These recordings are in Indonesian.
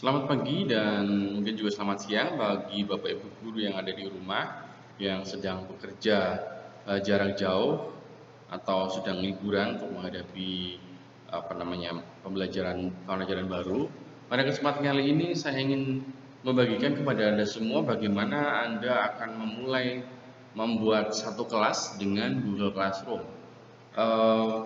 Selamat pagi dan mungkin juga selamat siang bagi Bapak Ibu guru yang ada di rumah yang sedang bekerja jarak jauh atau sedang liburan untuk menghadapi pembelajaran baru. Pada kesempatan kali ini saya ingin membagikan kepada Anda semua bagaimana Anda akan memulai membuat satu kelas dengan Google Classroom.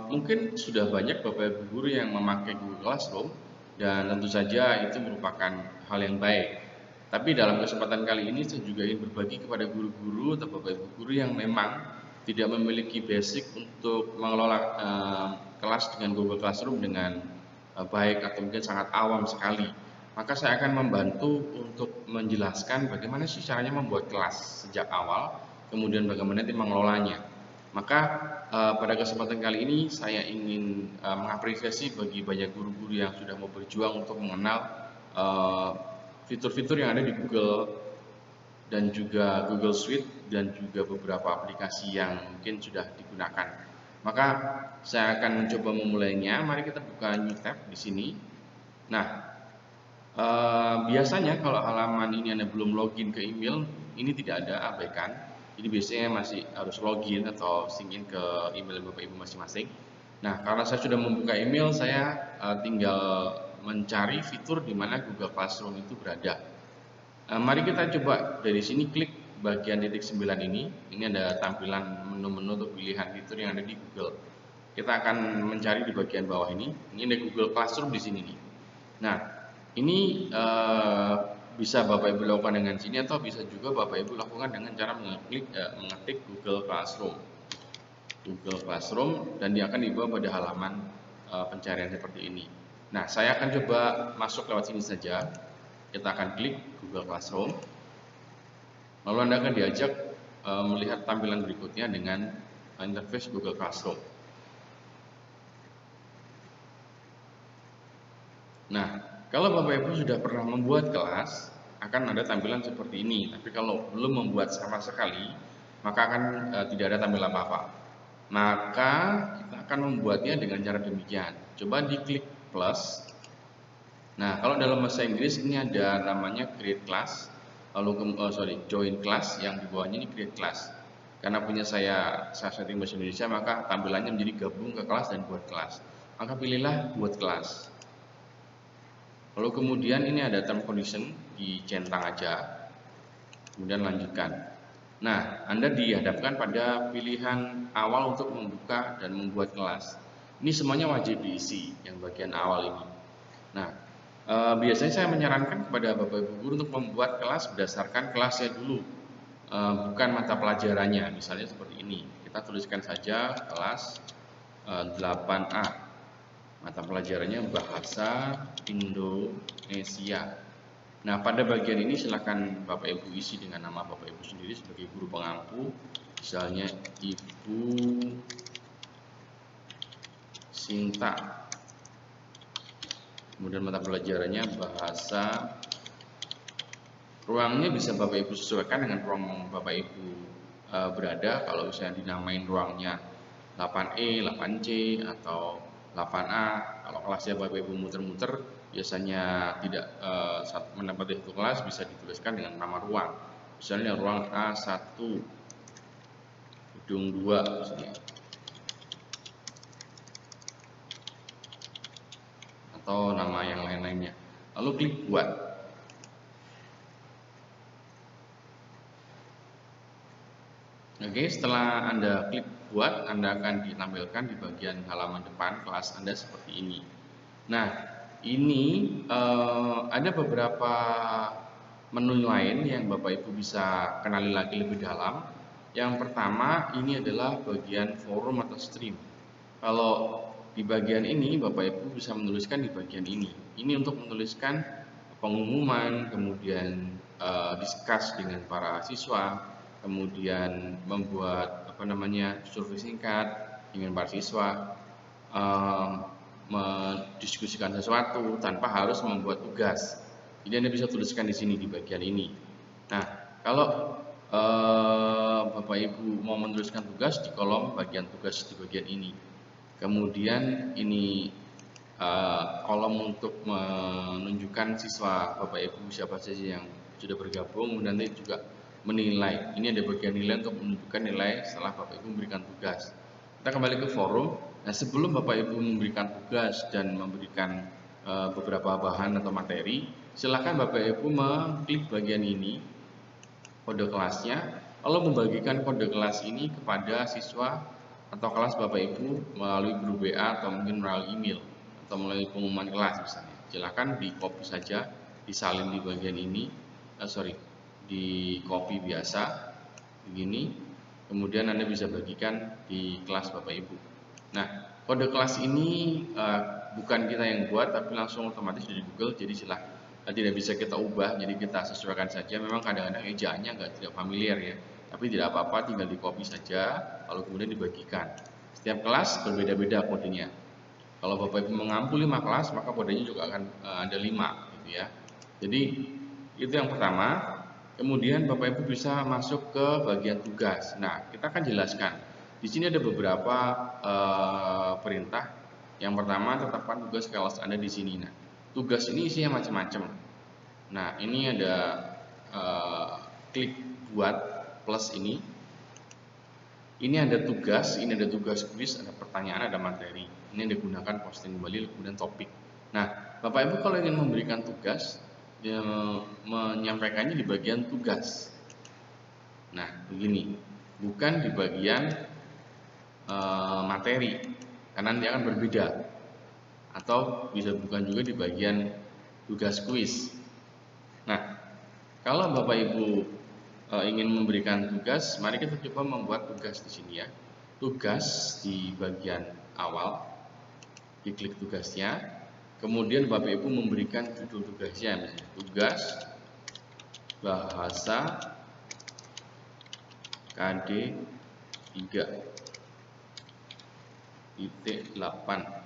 Mungkin sudah banyak Bapak Ibu guru yang memakai Google Classroom dan tentu saja itu merupakan hal yang baik. Tapi dalam kesempatan kali ini saya juga ingin berbagi kepada guru-guru atau Bapak Ibu guru yang memang tidak memiliki basic untuk mengelola kelas dengan Google Classroom dengan baik atau mungkin sangat awam sekali. Maka saya akan membantu untuk menjelaskan bagaimana sih caranya membuat kelas sejak awal, kemudian bagaimana nanti mengelolanya. Maka pada kesempatan kali ini saya ingin mengapresiasi bagi banyak guru-guru yang sudah mau berjuang untuk mengenal fitur-fitur yang ada di Google dan juga Google Suite dan juga beberapa aplikasi yang mungkin sudah digunakan. Maka saya akan mencoba memulainya. Mari kita buka new tab di sini. Nah, biasanya kalau halaman ini Anda belum login ke email, ini tidak ada, abaikan. Jadi biasanya masih harus login atau sign in ke email Bapak Ibu masing-masing. Nah, karena saya sudah membuka email, saya tinggal mencari fitur di mana Google Classroom itu berada. Mari kita coba dari sini klik bagian titik 9 ini. Ini ada tampilan menu-menu untuk pilihan fitur yang ada di Google. Kita akan mencari di bagian bawah ini. Ini ada Google Classroom di sini nih. Nah, ini bisa Bapak Ibu lakukan dengan sini atau bisa juga Bapak Ibu lakukan dengan cara mengetik Google Classroom dan dia akan dibawa pada halaman pencarian seperti ini. Nah, saya akan coba masuk lewat sini saja. Kita akan klik Google Classroom. Lalu Anda akan diajak melihat tampilan berikutnya dengan interface Google Classroom. Nah, kalau Bapak Ibu sudah pernah membuat kelas, akan ada tampilan seperti ini. Tapi kalau belum membuat sama sekali, maka akan tidak ada tampilan apa-apa. Maka kita akan membuatnya dengan cara demikian. Coba diklik plus. Nah, kalau dalam bahasa Inggris ini ada namanya create class, lalu join class, yang di bawahnya ini create class. Karena punya saya setting bahasa Indonesia, maka tampilannya menjadi gabung ke kelas dan buat kelas. Maka pilihlah buat kelas. Lalu kemudian ini ada term condition, dicentang aja, kemudian lanjutkan. Nah, Anda dihadapkan pada pilihan awal untuk membuka dan membuat kelas. Ini semuanya wajib diisi, yang bagian awal ini. Nah, biasanya saya menyarankan kepada Bapak Ibu guru untuk membuat kelas berdasarkan kelasnya dulu, bukan mata pelajarannya. Misalnya seperti ini, kita tuliskan saja kelas 8A. Mata pelajarannya Bahasa Indonesia. Nah, pada bagian ini silakan Bapak Ibu isi dengan nama Bapak Ibu sendiri sebagai guru pengampu. Misalnya Ibu Sinta. Kemudian mata pelajarannya Bahasa. Ruangnya bisa Bapak Ibu sesuaikan dengan ruang Bapak Ibu berada. Kalau misalnya dinamain ruangnya 8E, 8C, atau 8A. Kalau kelasnya Bapak Ibu muter-muter, biasanya tidak menempati satu kelas, bisa dituliskan dengan nama ruang. Misalnya ruang A1 gedung 2 misalnya. Atau nama yang lain-lainnya. Lalu klik buat. Oke, setelah Anda klik buat, Anda akan ditampilkan di bagian halaman depan kelas Anda seperti ini. Nah, ini ada beberapa menu lain yang Bapak Ibu bisa kenali lagi lebih dalam. Yang pertama, ini adalah bagian forum atau stream. Kalau di bagian ini, Bapak Ibu bisa menuliskan di bagian ini. Ini untuk menuliskan pengumuman, kemudian discuss dengan para siswa, kemudian membuat survei singkat dengan para siswa, mendiskusikan sesuatu tanpa harus membuat tugas. Jadi Anda bisa tuliskan di sini di bagian ini. Nah, kalau Bapak Ibu mau menuliskan tugas di kolom bagian tugas di bagian ini. Kemudian ini kolom untuk menunjukkan siswa Bapak Ibu siapa saja yang sudah bergabung, dan nanti juga menilai. Ini ada bagian nilai untuk menunjukkan nilai setelah Bapak Ibu memberikan tugas. Kita kembali ke forum. Nah, sebelum Bapak Ibu memberikan tugas dan memberikan beberapa bahan atau materi, silakan Bapak Ibu mengklik bagian ini, kode kelasnya, lalu membagikan kode kelas ini kepada siswa atau kelas Bapak Ibu melalui grup WA atau mungkin melalui email atau melalui pengumuman kelas misalnya. Silakan di copy saja, disalin di bagian ini, di copy biasa begini, kemudian Anda bisa bagikan di kelas Bapak Ibu. Nah, kode kelas ini bukan kita yang buat, tapi langsung otomatis dari Google, jadi tidak bisa kita ubah, jadi kita sesuaikan saja. Memang kadang-kadang ejaannya tidak familiar ya, tapi tidak apa-apa, tinggal di copy saja, lalu kemudian dibagikan. Setiap kelas berbeda-beda kodenya. Kalau Bapak Ibu mengampu 5 kelas, maka kodenya juga akan ada 5 gitu ya. Jadi itu yang pertama. Kemudian Bapak Ibu bisa masuk ke bagian tugas. Nah, kita akan jelaskan. Di sini ada beberapa perintah. Yang pertama, tetapkan tugas kelas Anda di sini. Nah, tugas ini isinya macam-macam. Nah, ini ada klik buat plus ini. Ini ada tugas, ini ada tugas kuis, ada pertanyaan, ada materi. Ini digunakan posting kembali, kemudian topik. Nah, Bapak Ibu kalau ingin memberikan tugas, dia menyampaikannya di bagian tugas. Nah, begini, bukan di bagian materi, karena nanti akan berbeda. Atau bisa bukan juga di bagian tugas kuis. Nah, kalau Bapak Ibu ingin memberikan tugas, mari kita coba membuat tugas di sini ya. Tugas di bagian awal, diklik tugasnya. Kemudian Bapak Ibu memberikan judul tugasnya, misalnya tugas bahasa KD 3.8.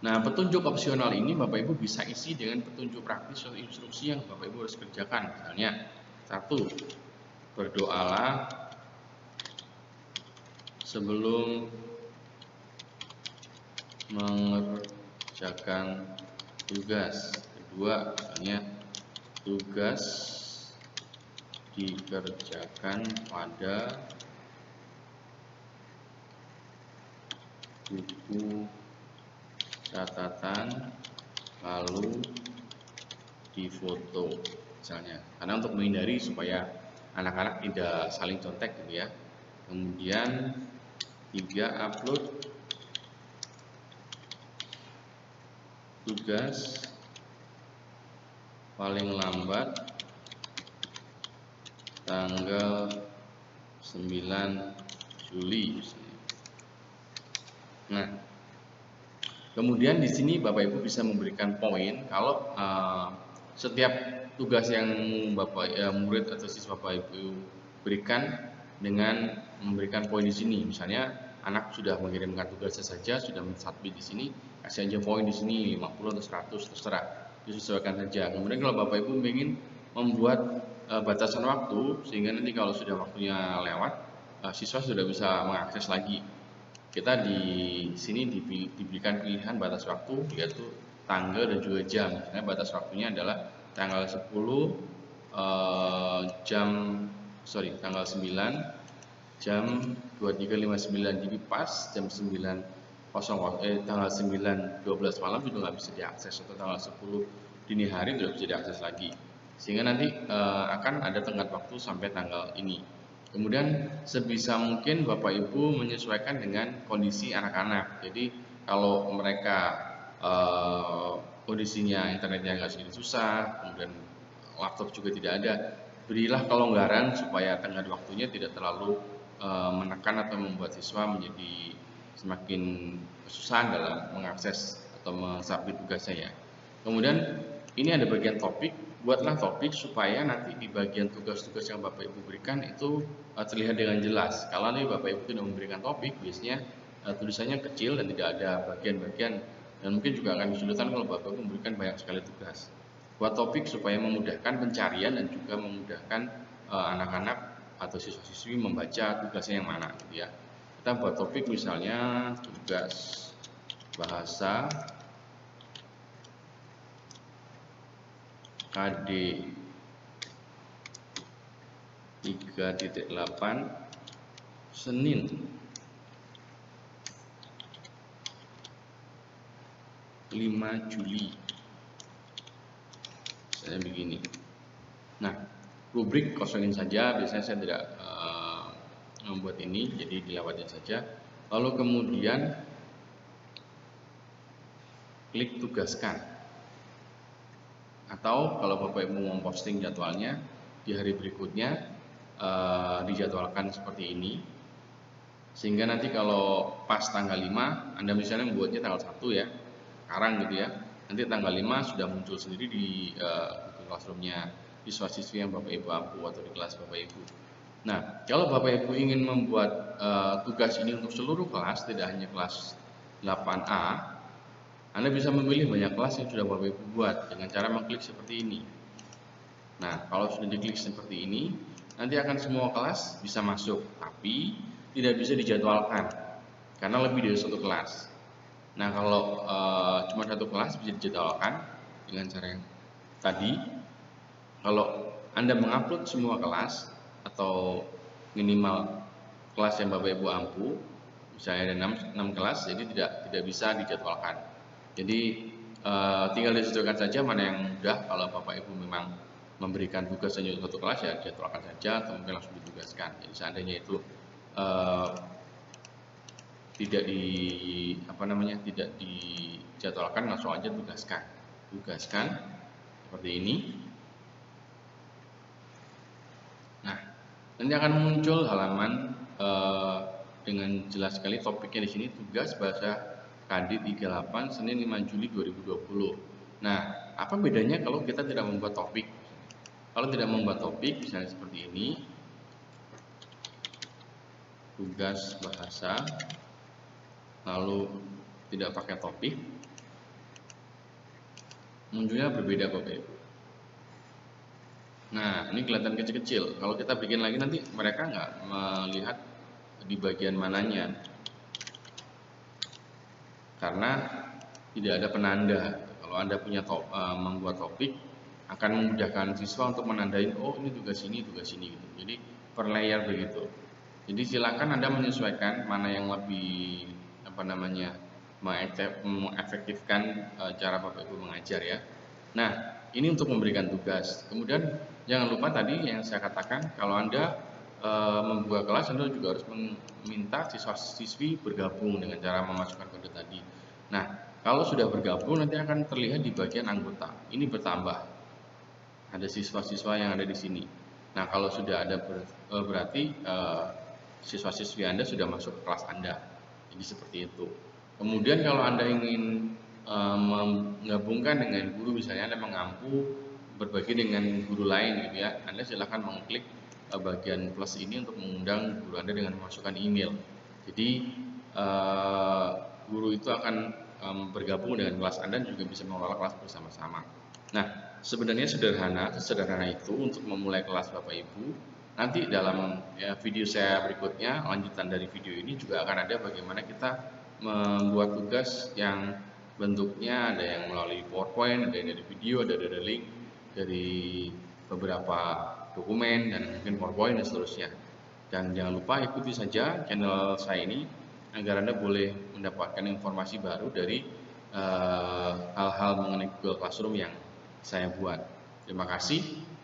Nah, petunjuk opsional ini Bapak Ibu bisa isi dengan petunjuk praktis atau instruksi yang Bapak Ibu harus kerjakan. Misalnya, 1. Berdoalah sebelum mengerjakan tugas. Kedua, misalnya tugas dikerjakan pada buku catatan lalu difoto misalnya, karena untuk menghindari supaya anak-anak tidak saling contek gitu ya. Kemudian 3. Upload tugas paling lambat tanggal 9 Juli. Nah, kemudian di sini Bapak Ibu bisa memberikan poin kalau setiap tugas yang murid atau siswa Bapak Ibu berikan dengan memberikan poin di sini. Misalnya anak sudah mengirimkan tugasnya saja, sudah mensubmit di sini, kasih aja poin di sini 50 atau 100 terserah, disesuaikan saja. Kemudian kalau Bapak Ibu ingin membuat batasan waktu sehingga nanti kalau sudah waktunya lewat, siswa sudah bisa mengakses lagi. Kita di sini diberikan pilihan batas waktu, yaitu tanggal dan juga jam. Misalnya batas waktunya adalah tanggal 10 tanggal 9 jam 23.59, jadi pas jam 9.00 tanggal 9.12 malam juga nggak bisa diakses, atau tanggal 10 dini hari tidak bisa diakses lagi, sehingga nanti akan ada tenggat waktu sampai tanggal ini. Kemudian sebisa mungkin Bapak Ibu menyesuaikan dengan kondisi anak-anak. Jadi kalau mereka kondisinya internetnya nggak sedikit susah, kemudian laptop juga tidak ada, berilah kelonggaran supaya tenggat waktunya tidak terlalu menekan atau membuat siswa menjadi semakin kesusahan dalam mengakses atau mensubmit tugasnya ya. Kemudian ini ada bagian topik, buatlah topik supaya nanti di bagian tugas-tugas yang Bapak Ibu berikan itu terlihat dengan jelas. Kalau nih Bapak Ibu tidak memberikan topik, biasanya tulisannya kecil dan tidak ada bagian-bagian, dan mungkin juga akan kesulitan kalau Bapak Ibu memberikan banyak sekali tugas. Buat topik supaya memudahkan pencarian dan juga memudahkan anak-anak atau siswa-siswi membaca tugasnya yang mana gitu ya. Kita buat topik misalnya tugas bahasa KD 3.8 Senin 5 Juli. Saya begini. Nah, rubrik kosongin saja, biasanya saya tidak membuat ini, jadi dilewatin saja. Lalu kemudian klik tugaskan. Atau kalau Bapak Ibu mau posting jadwalnya di hari berikutnya, dijadwalkan seperti ini. Sehingga nanti kalau pas tanggal 5, Anda misalnya membuatnya tanggal 1 ya, sekarang gitu ya, nanti tanggal 5 sudah muncul sendiri di Google Classroom-nya siswa-siswi yang Bapak Ibu ampu atau di kelas Bapak Ibu. Nah, kalau Bapak Ibu ingin membuat tugas ini untuk seluruh kelas, tidak hanya kelas 8A, Anda bisa memilih banyak kelas yang sudah Bapak Ibu buat dengan cara mengklik seperti ini. Nah, kalau sudah diklik seperti ini, nanti akan semua kelas bisa masuk, tapi tidak bisa dijadwalkan karena lebih dari satu kelas. Nah, kalau cuma satu kelas bisa dijadwalkan dengan cara yang tadi. Kalau Anda mengupload semua kelas atau minimal kelas yang Bapak Ibu ampu, misalnya ada 6 kelas, jadi tidak bisa dijadwalkan. Jadi tinggal disesuaikan saja mana yang mudah. Kalau Bapak Ibu memang memberikan tugas hanya satu kelas, ya jadwalkan saja atau mungkin langsung ditugaskan. Jadi seandainya itu tidak dijadwalkan, langsung aja tugaskan seperti ini. Nah, nanti akan muncul halaman dengan jelas sekali topiknya di sini, tugas bahasa KD 38 Senin 5 Juli 2020. Nah, apa bedanya kalau kita tidak membuat topik? Kalau tidak membuat topik, misalnya seperti ini, tugas bahasa, lalu tidak pakai topik, munculnya berbeda Bapak Ibu. Nah, ini kelihatan kecil-kecil. Kalau kita bikin lagi nanti mereka nggak melihat di bagian mananya, karena tidak ada penanda. Kalau Anda punya membuat topik, akan memudahkan siswa untuk menandain, oh ini tugas ini gitu. Jadi per layer begitu. Jadi silakan Anda menyesuaikan mana yang lebih mengefektifkan cara Bapak Ibu mengajar ya. Nah, ini untuk memberikan tugas. Kemudian jangan lupa tadi yang saya katakan, kalau Anda membuka kelas, Anda juga harus meminta siswa-siswi bergabung dengan cara memasukkan kode tadi. Nah, kalau sudah bergabung nanti akan terlihat di bagian anggota. Ini bertambah. Ada siswa-siswa yang ada di sini. Nah, kalau sudah ada berarti siswa-siswi Anda sudah masuk ke kelas Anda. Jadi seperti itu. Kemudian kalau Anda ingin menggabungkan dengan guru, misalnya Anda mengampu berbagi dengan guru lain gitu ya, Anda silahkan mengklik bagian plus ini untuk mengundang guru Anda dengan memasukkan email. Jadi guru itu akan bergabung dengan kelas Anda dan juga bisa mengelola kelas bersama-sama. Nah, sebenarnya sederhana itu untuk memulai kelas Bapak Ibu. Nanti dalam video saya berikutnya, lanjutan dari video ini juga akan ada bagaimana kita membuat tugas yang bentuknya ada yang melalui PowerPoint, ada yang dari video, ada dari link, dari beberapa dokumen dan mungkin PowerPoint dan seterusnya. Dan jangan lupa ikuti saja channel saya ini agar Anda boleh mendapatkan informasi baru dari hal-hal mengenai Google Classroom yang saya buat. Terima kasih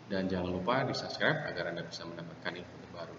dan jangan lupa di subscribe agar Anda bisa mendapatkan info terbaru.